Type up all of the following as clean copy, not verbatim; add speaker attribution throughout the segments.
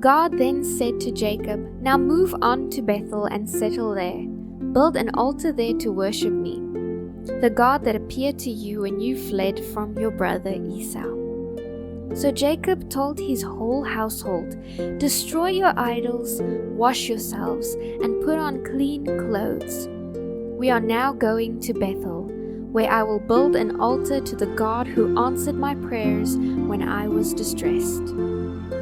Speaker 1: God then said to Jacob, "Now move on to Bethel and settle there. Build an altar there to worship me, the God that appeared to you when you fled from your brother Esau." So Jacob told his whole household, "Destroy your idols, wash yourselves, and put on clean clothes. We are now going to Bethel, where I will build an altar to the God who answered my prayers when I was distressed.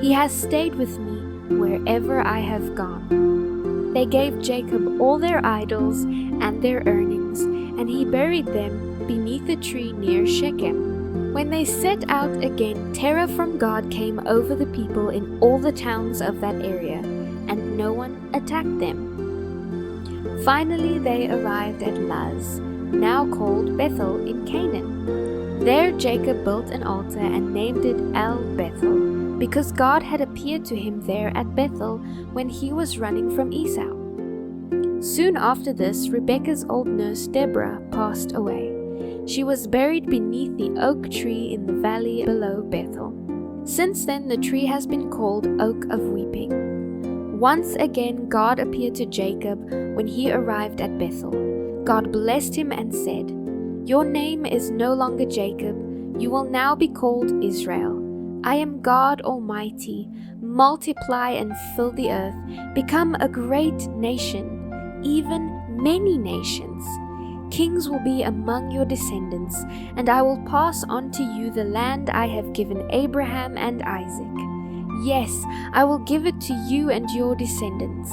Speaker 1: He has stayed with me wherever I have gone." They gave Jacob all their idols and their earnings, and he buried them beneath a tree near Shechem. When they set out again, terror from God came over the people in all the towns of that area, and no one attacked them. Finally they arrived at Luz, now called Bethel in Canaan. There Jacob built an altar and named it El Bethel, because God had appeared to him there at Bethel when he was running from Esau. Soon after this, Rebekah's old nurse Deborah passed away. She was buried beneath the oak tree in the valley below Bethel. Since then the tree has been called Oak of Weeping. Once again God appeared to Jacob when he arrived at Bethel. God blessed him and said, "Your name is no longer Jacob, you will now be called Israel. I am God Almighty. Multiply and fill the earth. Become a great nation, even many nations. Kings will be among your descendants, and I will pass on to you the land I have given Abraham and Isaac. Yes, I will give it to you and your descendants."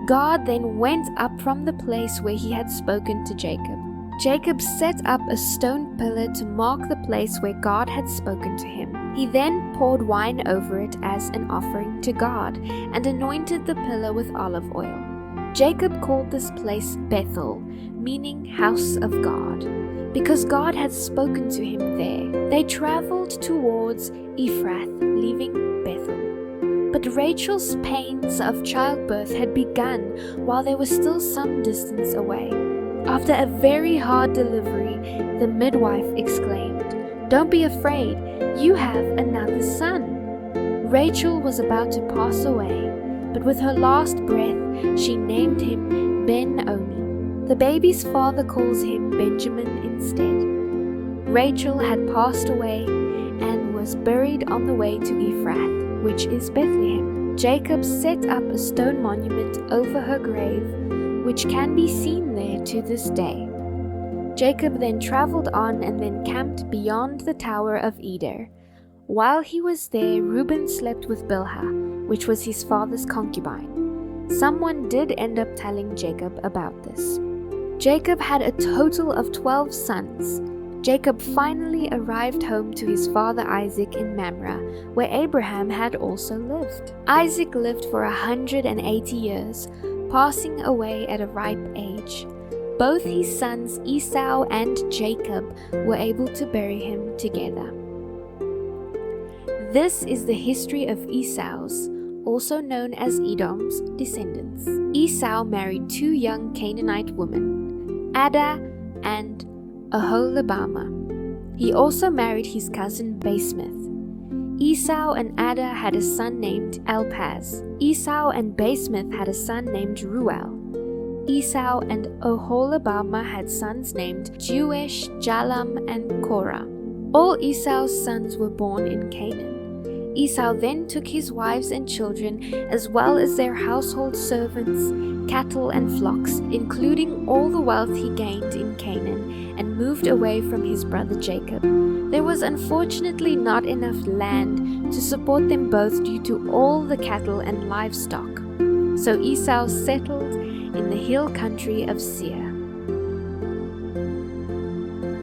Speaker 1: God then went up from the place where he had spoken to Jacob. Jacob set up a stone pillar to mark the place where God had spoken to him. He then poured wine over it as an offering to God, and anointed the pillar with olive oil. Jacob called this place Bethel, meaning house of God, because God had spoken to him there. They traveled towards Ephrath, leaving Bethel. But Rachel's pains of childbirth had begun while they were still some distance away. After a very hard delivery, the midwife exclaimed, "Don't be afraid, you have another son." Rachel was about to pass away, but with her last breath, she named him Ben-Oni. The baby's father calls him Benjamin instead. Rachel had passed away and was buried on the way to Ephrath, which is Bethlehem. Jacob set up a stone monument over her grave, which can be seen there to this day. Jacob then traveled on and then camped beyond the Tower of Eder. While he was there, Reuben slept with Bilhah, which was his father's concubine. Someone did end up telling Jacob about this. Jacob had a total of 12 sons. Jacob finally arrived home to his father Isaac in Mamre, where Abraham had also lived. Isaac lived for 180 years, passing away at a ripe age. Both his sons Esau and Jacob were able to bury him together. This is the history of Esau's, also known as Edom's, descendants. Esau married 2 young Canaanite women, Adah and Oholibamah. He also married his cousin Basemath. Esau and Adah had a son named Elpaz. Esau and Basemath had a son named Ruel. Esau and Oholibamah had sons named Jeush, Jalam, and Korah. All Esau's sons were born in Canaan. Esau then took his wives and children, as well as their household servants, cattle and flocks, including all the wealth he gained in Canaan, and moved away from his brother Jacob. There was unfortunately not enough land to support them both due to all the cattle and livestock. So Esau settled in the hill country of Seir.